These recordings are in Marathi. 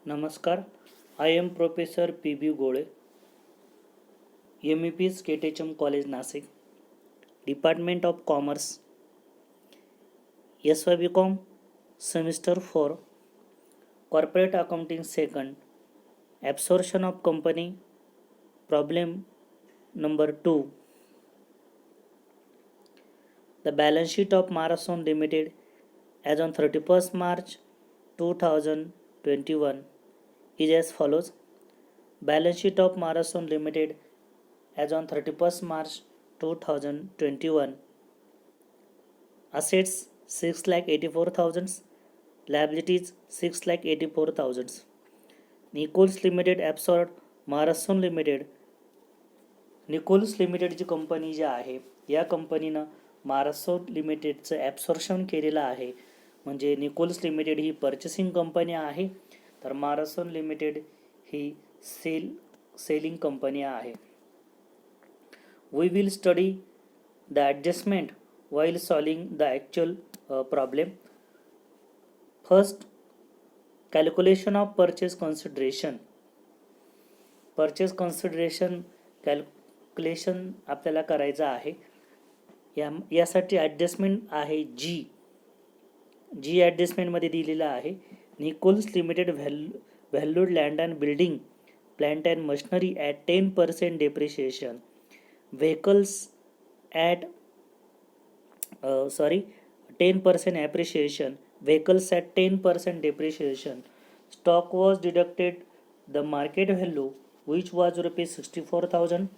नमस्कार. I am Professor P.B. Gole, MEPS KTHM College Nasik, Department of Commerce, SYBCom, Semester 4, Corporate Accounting 2nd, Absorption of Company, Problem number 2. The balance sheet of Marathon Limited as on 31st March 2021 is as follows. Balance sheet of Marathon Limited as on 31st March 2021. Assets 6,84,000, liabilities 6,84,000. Nichols Limited absorbed Marathon Limited. Nichols limited जी कंपनी जी आहे या कंपनीनं मारासोन लिमिटेडचं ॲब्सॉर्प्शन केलेलं आहे. म्हणजे निकोल्स लिमिटेड ही पर्चेसिंग कंपनी आहे, तर मारासोन लिमिटेड ही सेलिंग कंपनी आहे. We will study the adjustment while solving the actual problem. First, calculation of purchase consideration. Purchase consideration calculation आपल्याला करायचं आहे. यासाठी ॲडजस्टमेंट आहे जी ॲडजस्टमेंटमध्ये दिलेलं आहे. Nichols limited valued land and building plant and machinery at 10% depreciation. Vehicles at 10% appreciation. Vehicles at 10% depreciation. Stock was deducted the market value, which was rupees 64,000.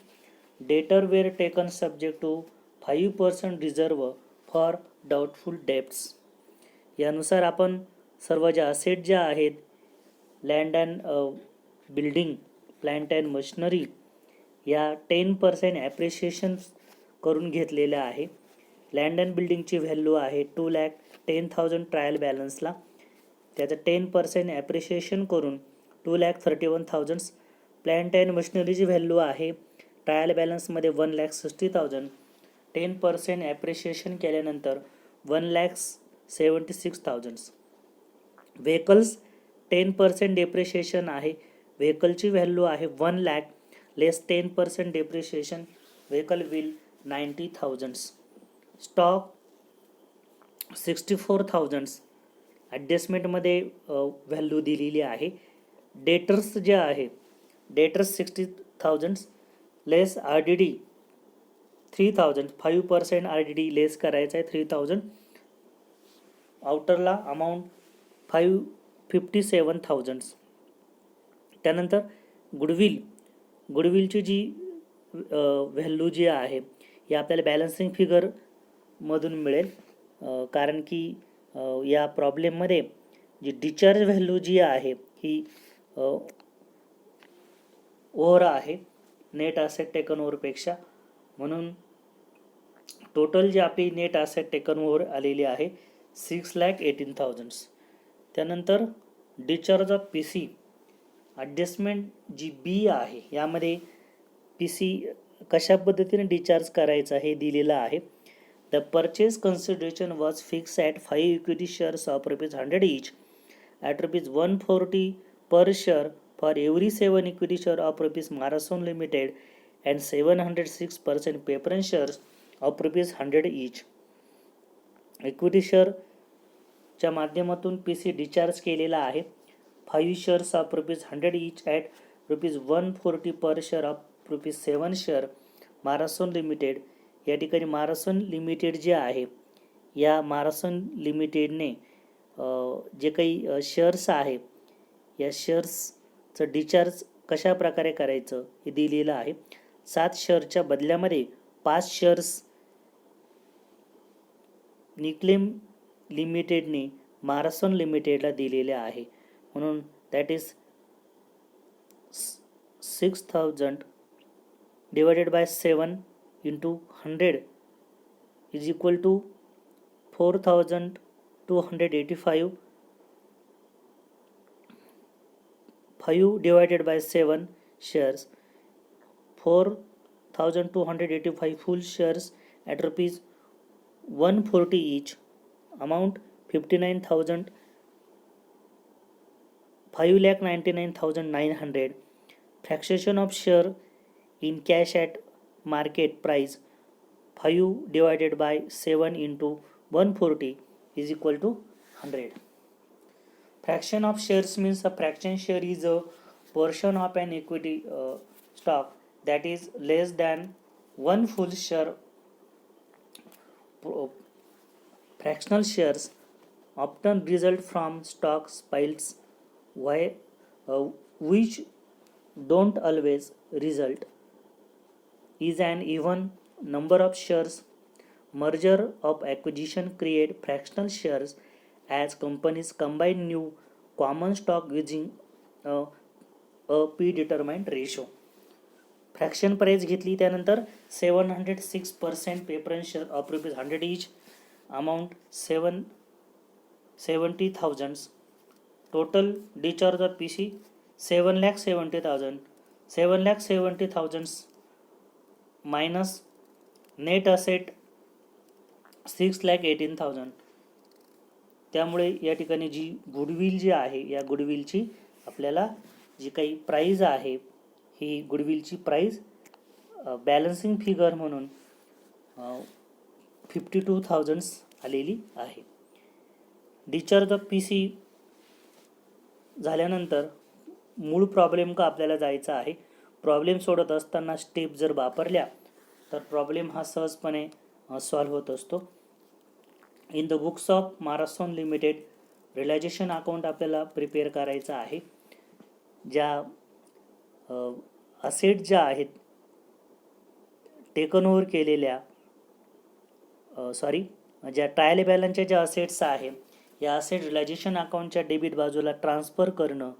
Debtor were taken subject to 5% reserve for doubtful debts. यानुसार आपण सर्व ज्या असेट ज्या आहेत, land and building, plant and machinery, या 10% ॲप्रिशिएशन करून घेतलेल्या आहे. लँड अँड बिल्डिंगची व्हॅल्यू आहे 2,10,000 ट्रायल बॅलन्सला. त्याचं 10% ॲप्रिशिएशन करून 2,31,000. प्लांट अँड मशिनरीची व्हॅल्यू आहे ट्रायल बॅलन्समध्ये 1,60,000. 10% ॲप्रिशिएशन केल्यानंतर 1,76,000. व्हेकल्स 10% डेप्रिशिएशन आहे. व्हेकलची व्हॅल्यू आहे 1,00,000 less 10% depreciation, vehicle will 90,000. Stock 64,000 ॲडजस्टमेंटमध्ये व्हॅल्यू दिलेली आहे. डेटर्स जे आहे, debtors 60,000 less RDD 3,000. 5% RDD less करायचं आहे 3,000. आउटरला अमाऊंट 57,000. त्यानंतर गुडविलची जी व्हॅल्यू जी आहे ही आपल्याला बॅलन्सिंग फिगरमधून मिळेल, कारण की या प्रॉब्लेममध्ये जी डिस्चार्ज व्हॅल्यू जी आहे ही ओव्हर आहे नेट ॲसेट टेकन ओव्हरपेक्षा. म्हणून टोटल जी आपली नेट ॲसेट टेकन ओव्हर आलेली आहे 6,18,000. त्यानंतर डिस्चार्ज ऑफ PC ॲडजस्टमेंट जी बी आहे, यामध्ये PC कशा पद्धतीने डिस्चार्ज करायचा हे दिलेलं आहे. The purchase consideration was fix at 5 equity shares of ₹100 each at ₹140 per share for every 7 equity share of Marathon limited and 706% preference shares of ₹100 each. Equity शेअरच्या माध्यमातून PC डिस्चार्ज केलेला आहे. 5 shares of ₹100 each at ₹140 per share of ₹7 share. मारासोन limited, या ठिकाणी मारासोन लिमिटेड जे आहे, या मारासोन लिमिटेडने जे काही शेअर्स आहे, या शेअर्सचं डिस्चार्ज कशा प्रकारे करायचं हे दिलेलं आहे. 7 शेअरच्या बदल्यामध्ये 5 शेअर्स निक्लेम लिमिटेडने मारासोन लिमिटेडला दिलेले आहे. म्हणून that is 6,000 divided by 7 into 100 is equal to 4,285. 5 divided by 7 shares, 4,285 full shares at ₹140 each. Amount 59,000 5,99,900. Fraction of share in cash at market price 5 divided by 7 into 140 is equal to 100. Fraction of shares means a fraction share is a portion of an equity stock that is less than one full share. Fractional shares often result from stock splits which don't always result is an even number of shares. Merger of acquisition create fractional shares as companies combine new common stock using a predetermined ratio. Fraction price घेतली त्यानंतर 706% preference share of ₹100 each, amount 770,000. Total discharge of PC 7,70,000. 7,70,000 minus net asset 6,18,000. त्यामुळे या ठिकाणी जी गुडविल जी आहे या गुडविलची आपल्याला जी काही प्राईज आहे ही गुडविलची प्राईज बॅलन्सिंग फिगर म्हणून 52,000 आलेली आहे. डिस्चार्ज ऑफ PC झाल्यानंतर मूळ प्रॉब्लेम का आपल्याला जायचं आहे. प्रॉब्लेम सोडत असताना स्टेप जर वापरल्या तर प्रॉब्लेम हा सहजपणे सॉल्व्ह होत असतो. In the books of Maharashtra limited realisation account आपल्याला प्रिपेअर करायचं आहे. ज्या असेट ज्या आहेत टेकन ओव्हर केलेल्या ज्या ट्रायल बॅलन्सच्या ज्या असेट्स आहे या असेट रिअलायझेशन अकाउंटच्या डेबिट बाजूला ट्रान्सफर करणं,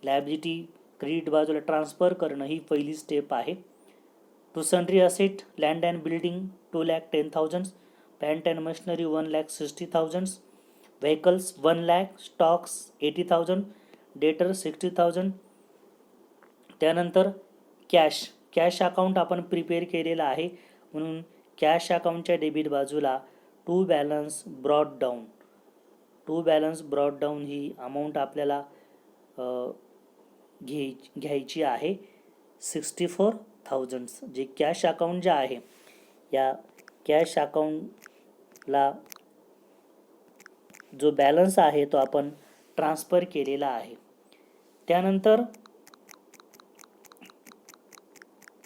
लायबिलिटी क्रेडिट बाजूला ट्रान्सफर करणं ही पहिली स्टेप आहे. To sundry asset land and building 2,10,000, plant and machinery 1,60,000, vehicles 1,00,000, stocks 80,000, debtor 60,000. त्यानंतर कॅश अकाउंट आपण प्रिपेअर केलेला आहे म्हणून कॅश अकाउंटच्या डेबिट बाजूला टू बॅलन्स ब्रॉड डाऊन ही अमाऊंट आपल्याला घ्यायची आहे 64,000. जे कॅश अकाउंट जे आहे या कॅश अकाउंटला जो बॅलन्स आहे तो आपण ट्रान्सफर केलेला आहे. त्यानंतर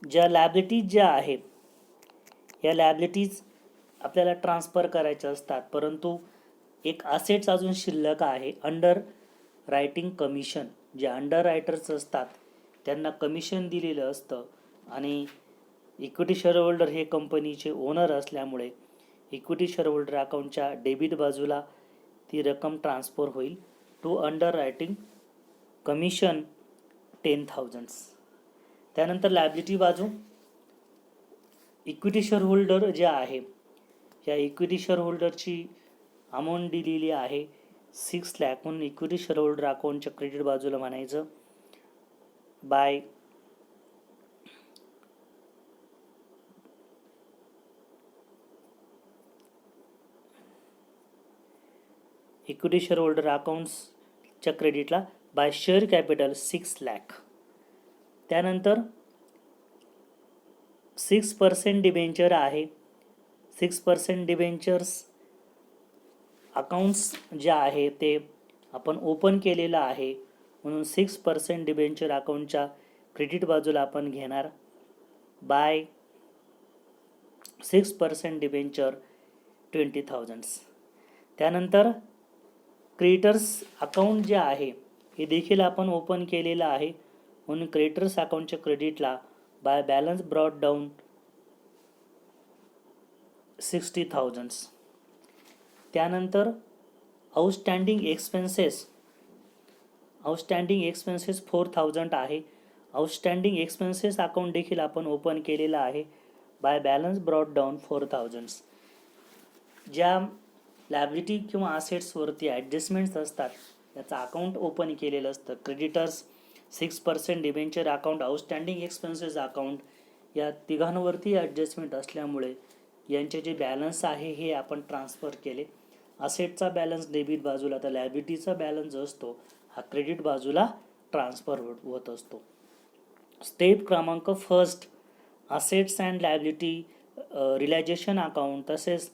ज्या लायबिलिटीज ज्या आहेत या लायबिलिटीज आपल्याला ट्रान्सफर करायच्या असतात, परंतु एक असेट्स अजून शिल्लक आहे अंडर रायटिंग कमिशन. जे अंडर रायटर्स असतात त्यांना कमिशन दिलेलं असतं आणि इक्विटी शेअरहोल्डर हे कंपनीचे ओनर असल्यामुळे इक्विटी शेअरहोल्डर अकाउंटच्या डेबिट बाजूला ती रक्कम ट्रान्सफर होईल. To underwriting commission 10,000. त्यानंतर लायबिलिटी बाजू इक्विटी शेअरहोल्डर जे आहे या इक्विटी शेअरहोल्डरची अमाऊंट दिलेली आहे 6 लाख म्हणून इक्विटी शेअरहोल्डर अकाउंटच्या क्रेडिट बाजूला म्हणायचं बाय इक्विटी शेअरहोल्डर अकाउंट्सच्या क्रेडिटला बाय शेअर कॅपिटल 6 लाख. त्यानंतर 6% डिबेंचर आहे. 6% डिबेंचर्स अकाउंट्स जे आहे ते आपण ओपन केलेलं आहे म्हणून 6% डिबेंचर अकाउंटच्या क्रेडिट बाजूला आपण घेणार बाय 6% डिबेंचर 20,000. त्यानंतर क्रेडिटर्स अकाउंट जे आहे हे देखील आपण ओपन केलेलं आहे म्हणून क्रेडिटर्स अकाउंटच्या क्रेडिटला बाय बॅलन्स ब्रॉड डाऊन 60,000. त्यानंतर आउटस्टँडिंग एक्सपेन्सेस 4,000 आहे. आउटस्टँडिंग एक्सपेन्सेस अकाउंट देखील आपण ओपन केलेलं आहे बाय बॅलन्स ब्रॉड डाऊन 4,000. ज्या लायबिलिटी किंवा असेट्सवरती ॲडजस्टमेंट्स असतात याचं अकाउंट ओपन केलेलं असतं. Creditors 6% debenture account outstanding expenses account या तिघांवरती ॲडजस्टमेंट असल्यामुळे यांचे जे बॅलन्स आहे हे आपण ट्रान्सफर केले. असेटचा बॅलन्स डेबिट बाजूला तर लायबिलिटीचा बॅलन्स जो असतो हा क्रेडिट बाजूला ट्रान्सफर होत असतो. स्टेप क्रमांक first, assets and liability realisation account तसेच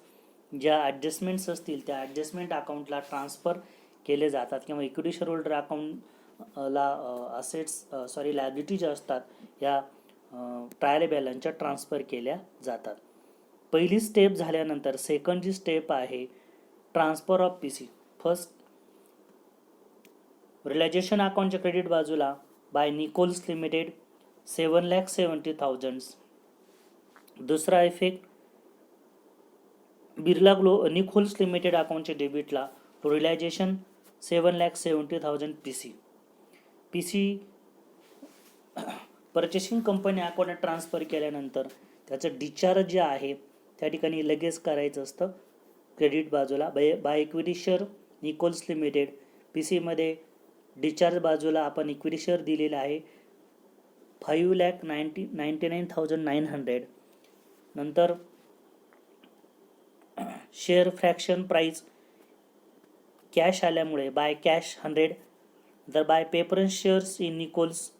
ज्या ॲडजस्टमेंट्स असतील त्या ॲडजस्टमेंट अकाउंटला ट्रान्सफर केले जातात किंवा इक्विटी शेअरहोल्डर अकाउंटला असेट्स लायबिलिटी ज्या असतात या ट्रायल बॅलन्सच्या ट्रान्सफर केल्या जातात. पहिली स्टेप झाल्यानंतर सेकंड जी स्टेप आहे transfer of P C. First, realisation अकाउंटच्या क्रेडिट बाजूला बाय निकोल्स लिमिटेड 7,70,000. दुसरा इफेक्ट, बिर्ला निकोल्स लिमिटेड अकाउंटच्या डेबिटला to realisation 7,70,000 P C purchasing company account transfer केल्यानंतर त्याचं डिस्चार्ज जे आहे त्या ठिकाणी लगेच करायचं असतं. क्रेडिट बाजूला by equity share Nichols limited P सीमध्ये डिस्चार्ज बाजूला आपण इक्विटी शेअर दिलेला आहे 5,99,900. नंतर शेअर फ्रॅक्शन प्राईस कॅश आल्यामुळे बाय कॅश 100. तर by preference shares in Nichols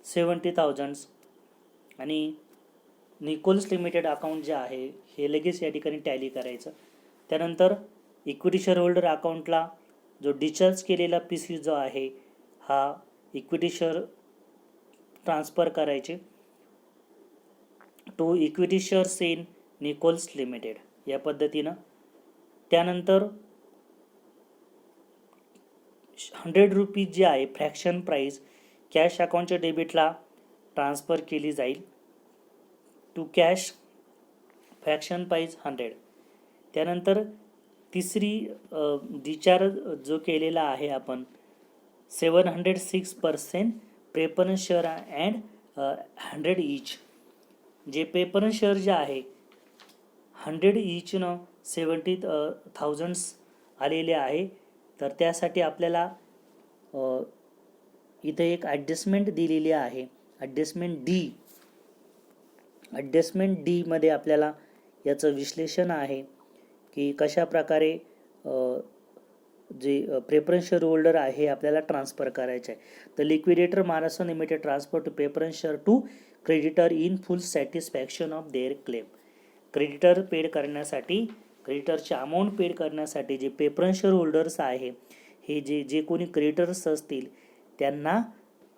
70,000 आणि निकोल्स लिमिटेड अकाउंट जे आहे हे लगेच या ठिकाणी टॅली करायचं. त्यानंतर इक्विटी शेअर होल्डर अकाउंटला जो डिस्चार्ज केलेला पी सी जो आहे हा इक्विटी शेअर ट्रान्सफर करायचे to equity shares in Nichols limited या पद्धतीनं. त्यानंतर 100 रुपीज जे आहे फ्रॅक्शन प्राईस कॅश अकाउंटच्या डेबिटला ट्रान्सफर केली जाईल टू कॅश फ्रॅक्शन प्राईस 100. त्यानंतर तिसरी डिस्चार्ज जो केलेला आहे आपण 706% प्रेफरन्स शेअर अँड 100 ईच. जे प्रेफरन्स शेअर जे आहे 100 ईचनं 70,000 आलेले आहे. तर त्यासाठी आपल्याला इथे एक ॲडजस्टमेंट दिलेली आहे ॲडजस्टमेंट डी आपल्याला याचं विश्लेषण आहे की कशा प्रकारे जे प्रेफरन्स शेअर होल्डर आहे आपल्याला ट्रान्सफर करायचे आहे. तर liquidator Maharashtra limited transfer to preference share to creditor in full satisfaction of their claim. Creditor paid करण्यासाठी क्रेडिटरचे अमाऊंट पेड करण्यासाठी जे प्रेफरन्स शेअर होल्डर्स आहे हे जे कोणी क्रेडिटर्स असतील त्यांना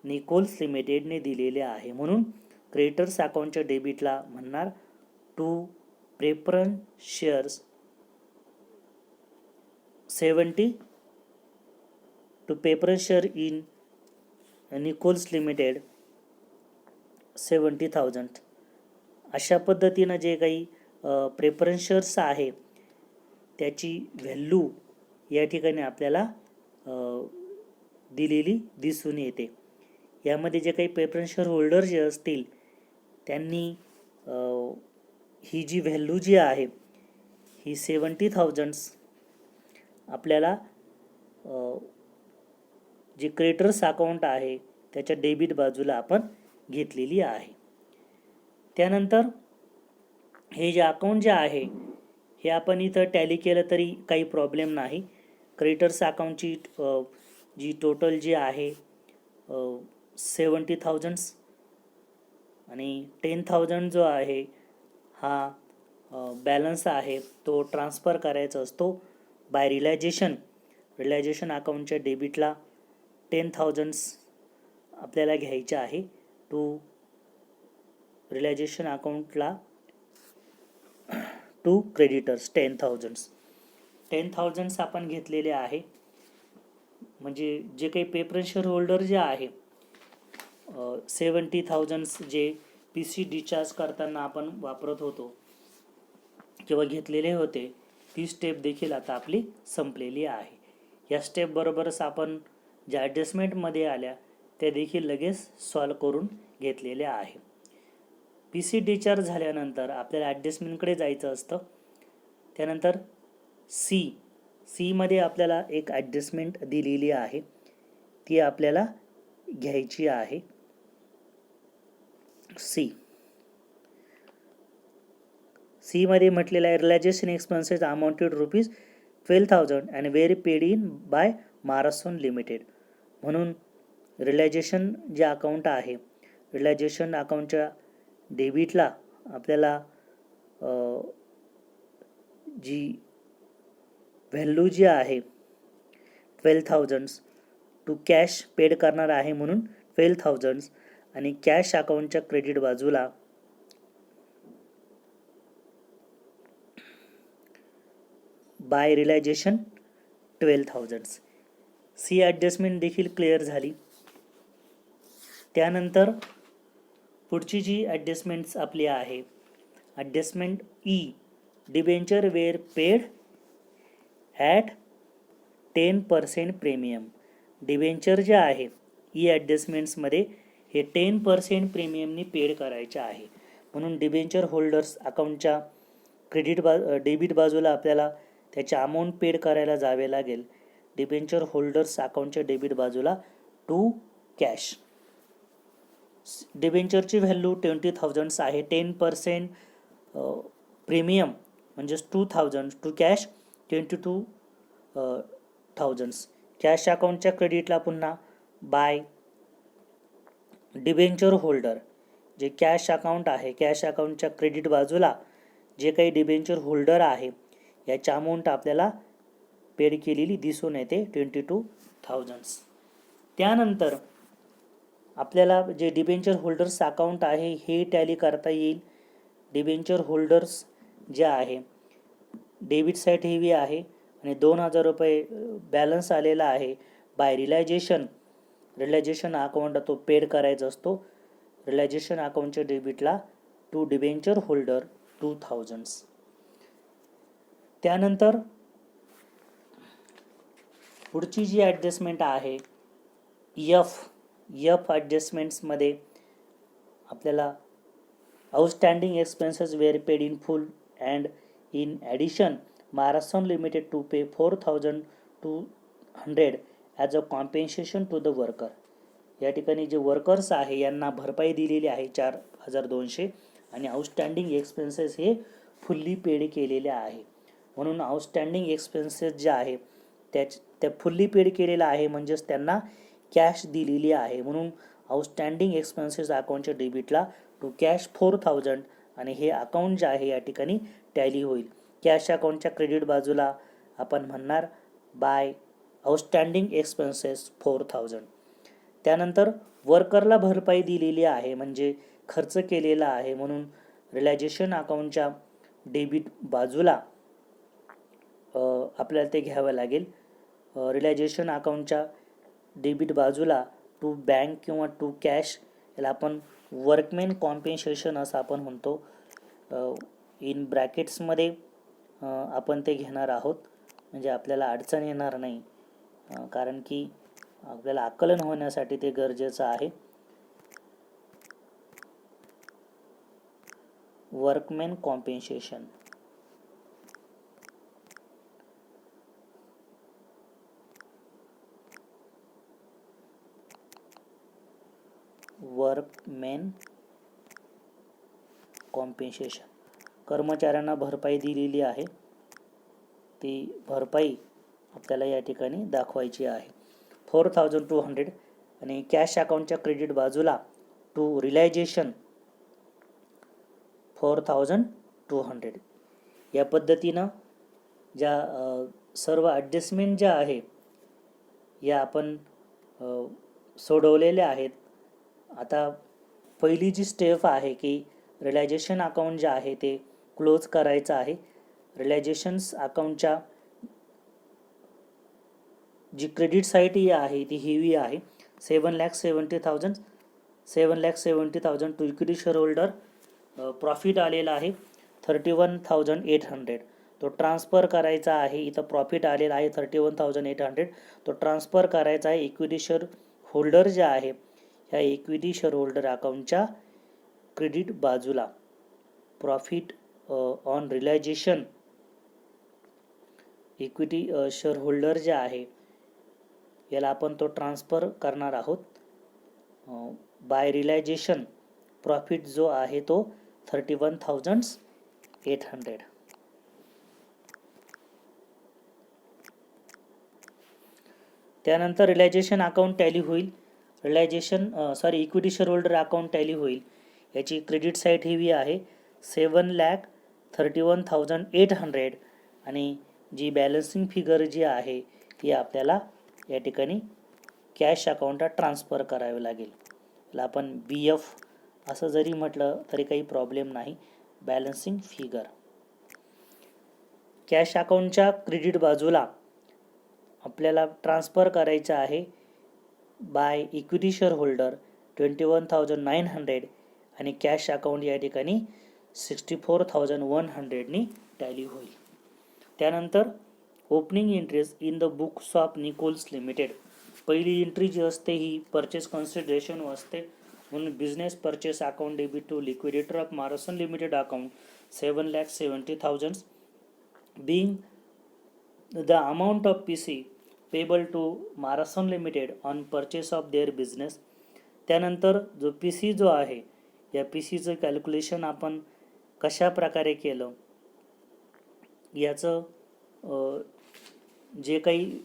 निकोल्स लिमिटेडने दिलेले आहे. म्हणून क्रेडिटर्स अकाउंटच्या डेबिटला म्हणणार to preference shares 70 to preference share in Nichols limited 70,000. अशा पद्धतीनं जे काही प्रेफरन्स शेअर्स आहे त्याची व्हॅल्यू या ठिकाणी आपल्याला दिलेली दिसून येते. यामध्ये जे काही प्रेफरन्स शेअर होल्डर जे असतील त्यांनी ही जी व्हॅल्यू जी आहे ही 70,000 आपल्याला जे क्रेडिटर्स अकाउंट आहे त्याच्या डेबिट बाजूला आपण घेतलेली आहे. त्यानंतर हे जे अकाउंट जे आहे हे आपण इथं टॅली केलं तरी काही प्रॉब्लेम नाही. क्रेडिटर्स अकाउंटची जी टोटल जी आहे 70,000 आणि 10,000 जो आहे हा बॅलन्स आहे तो ट्रान्सफर करायचा असतो बाय रिलायझेशन अकाउंटच्या डेबिटला 10,000 आपल्याला घ्यायचे आहे टू रिलायझेशन अकाउंटला टू क्रेडिटर्स 10,000 आपण घेतलेले आहे. म्हणजे जे काही प्रेफरन्स शेअर होल्डर जे आहे 70,000 जे पी सी डिस्चार्ज करताना आपण वापरत होतो किंवा घेतलेले होते ती स्टेप देखील आता आपली संपलेली आहे. या स्टेप बरोबरच आपण ज्या ॲडजस्टमेंटमध्ये आल्या त्या देखील लगेच सॉल्व करून घेतलेल्या आहे. पी सी डिस्चार्ज झाल्यानंतर आपल्याला ॲडजस्टमेंटकडे जायचं असतं. त्यानंतर सीमध्ये आपल्याला एक ॲडजस्टमेंट दिलेली आहे ती आपल्याला घ्यायची आहे. मध्ये म्हटलेलं आहे realisation expenses amounted ₹12,000 and were paid in by Marathon limited. म्हणून रिलायझेशन जे अकाउंट आहे, रिलायझेशन अकाउंटच्या डेबिटला आपल्याला जी व्हॅल्यू जी आहे 12,000 टू कॅश पेड करणार आहे, म्हणून 12,000 आणि कॅश अकाउंटच्या क्रेडिट बाजूला बाय रिलायझेशन 12,000. सी ॲडजस्टमेंट देखील क्लिअर झाली. त्यानंतर पुढची जी ॲडजस्टमेंट्स आपली आहे, adjustment E, debenture were paid at 10% premium. Debenture जे आहे ई ॲडजस्टमेंट्समध्ये हे 10% प्रीमियमनी पेड करायचे आहे. म्हणून डिबेंचर होल्डर्स अकाउंटच्या डेबिट बाजूला आपल्याला त्याचे अमाऊंट पेड करायला जावे लागेल. डिबेंचर होल्डर्स अकाउंटच्या डेबिट बाजूला टू कॅश. डिबेंचरची व्हॅल्यू 20,000 आहे. 10% प्रीमियम म्हणजेच 2,000 टू कॅश 22,000. कॅश अकाउंटच्या क्रेडिटला पुन्हा बाय डिबेंचर होल्डर, जे कॅश अकाउंट आहे, कॅश अकाउंटच्या क्रेडिट बाजूला जे काही डिबेंचर होल्डर आहे याची अमाऊंट आपल्याला पेड केलेली दिसून येते 22,000. त्यानंतर आपल्याला जे डिबेंचर होल्डर्स अकाउंट आहे हे टॅली करता येईल. डिबेंचर होल्डर्स जे आहे डेबिट साईड हेवी आहे आणि 2,000 रुपये बॅलन्स आलेला आहे. बाय रिलायझेशन अकाउंट तो पेड करायचा असतो. रिलायझेशन अकाउंटच्या डेबिटला टू डिबेंचर होल्डर 2,000. त्यानंतर पुढची जी ॲडजस्टमेंट आहे एफ ॲडजस्टमेंट्समध्ये आपल्याला outstanding expenses were paid in full and in addition Marathon limited to pay 4,200 as a compensation to the worker. या ठिकाणी जे वर्कर्स आहे यांना भरपाई दिलेली आहे 4,200 आणि आउटस्टँडिंग एक्सपेन्सेस हे फुल्ली पेड केलेले आहे. म्हणून आउटस्टँडिंग एक्सपेन्सेस जे आहे त्या फुल्ली पेड केलेला आहे, म्हणजेच त्यांना कॅश दिलेली आहे. म्हणून आउटस्टँडिंग एक्सपेन्सेस अकाउंटच्या डेबिटला टू कॅश 4,000 आणि हे अकाउंट जे आहे या ठिकाणी टॅली होईल. कॅश अकाउंटच्या क्रेडिट बाजूला आपण म्हणणार बाय आउटस्टँडिंग एक्सपेन्सेस 4,000. त्यानंतर वर्करला भरपाई दिलेली आहे म्हणजे खर्च केलेला आहे, म्हणून रिलायझेशन अकाउंटच्या डेबिट बाजूला आपल्याला ते घ्यावं लागेल. रिलायझेशन अकाउंटच्या डेबिट बाजूला टू बँक किंवा टू कॅश, याला आपण वर्कमेन कॉम्पेन्सेशन असं आपण म्हणतो. इन ब्रॅकेट्समध्ये आपण ते घेणार आहोत म्हणजे आपल्याला अडचण येणार नाही, कारण की आपल्याला आकलन होण्यासाठी ते गरजेचं आहे. Workmen compensation. वर्कमेन कॉम्पेन्सेशन कर्मचाऱ्यांना भरपाई दिलेली आहे, ती भरपाई आपल्याला या ठिकाणी दाखवायची आहे. 4,200 आणि कॅश अकाउंटच्या क्रेडिट बाजूला टू रिलायझेशन 4,200. या पद्धतीनं ज्या सर्व ॲडजस्टमेंट ज्या आहे या आपण सोडवलेल्या आहेत. आता पहिली जी स्टेप आहे की रिलायझेशन अकाउंट जे आहे ते क्लोज करायचं आहे. रिलायझेशन्स अकाउंटच्या जी क्रेडिट साईड ही आहे ती हेवी आहे. 7,70,000 to equity share holder. Profit आलेला आहे 31,800. तो ट्रान्सफर करायचा आहे. इथं प्रॉफिट आलेला आहे 31,800. तो ट्रान्सफर करायचा आहे इक्विटी शेअर होल्डर जे आहे ह्या इक्विटी शेअर होल्डर अकाउंटच्या क्रेडिट बाजूला. Profit on realisation equity share holder जे आहे याला आपण तो ट्रान्सफर करणार आहोत. बाय रिलायझेशन प्रॉफिट जो आहे तो 31,800. त्यानंतर रिलायझेशन अकाउंट टॅली होईल. Equity share holder account tally होईल. याची क्रेडिट साईड ही आहे 7,31,800 आणि जी बॅलन्सिंग फिगर जी आहे ती आपल्याला या ठिकाणी कॅश अकाउंटात ट्रान्सफर करावी लागेल. त्याला आपण BF असं जरी म्हटलं तरी काही प्रॉब्लेम नाही. बॅलन्सिंग फिगर कॅश अकाउंटच्या क्रेडिट बाजूला आपल्याला ट्रान्सफर करायचं आहे बाय इक्विटी शेअर होल्डर 21,900 आणि कॅश अकाउंट या ठिकाणी 64,100नी टॅली होईल. त्यानंतर opening entries in the books of Nichols limited. पहिली एंट्री जी असते ही परचेस कन्सिडरेशन असते, म्हणून business purchase account debit to liquidator of Marathon limited account 7,70,000 being the amount of PC payable to Marathon Limited on purchase of their business. त्यानंतर जो PC जो आहे या PCचं कॅल्क्युलेशन आपण कशा प्रकारे केलं याचं जे काही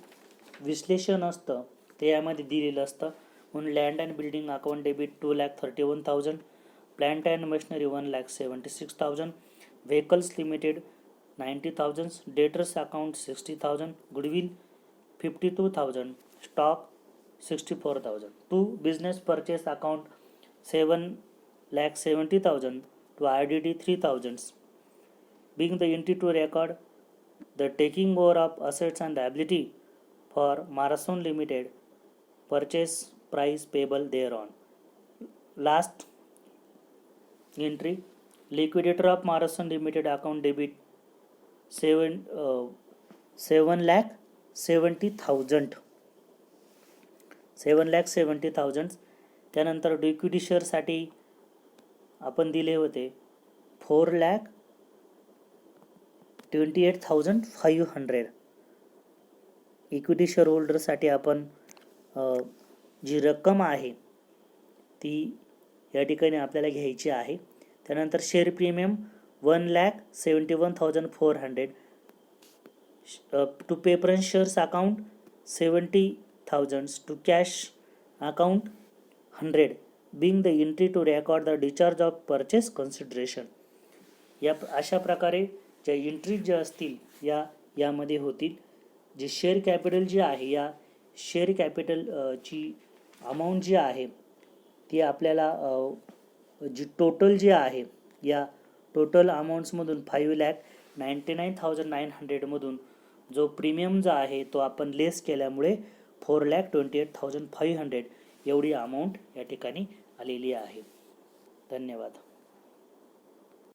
विश्लेषण असतं ते यामध्ये दिलेलं असतं. म्हणून land and building account debit 2,31,000, plant and machinery 1,76,000, vehicles limited 90,000, debtors account 60,000, goodwill 52,000, stock 64,000. To business purchase account 7,70,000 to IDD 3,000. Being the entity to record the taking over of assets and liability for Marathon Limited, purchase price payable thereon. Last entry, liquidator of Marathon Limited account debit 7,70,000. त्यानंतर इक्विटी शेअरसाठी आपण दिले होते 4,28,500. इक्विटी शेअर होल्डरसाठी आपण जी रक्कम आहे ती या ठिकाणी आपल्याला घ्यायची आहे. त्यानंतर share premium 1,71,400. To preference shares account 70,000. To cash account 100. Being the entry to record the discharge of purchase consideration. या अशा प्रकारे ज्या एंट्रीज ज्या असतील यामध्ये होतील. जे शेअर कॅपिटल जे आहे या शेअर कॅपिटल ची अमाऊंट जी आहे ती आपल्याला जी टोटल जी आहे या टोटल अमाऊंट्समधून 5,99,900 मधून जो प्रीमियम जो आहे तो आपण लेस केल्यामुळे 4,28,500 एवढी अमाऊंट या ठिकाणी आलेली आहे. धन्यवाद.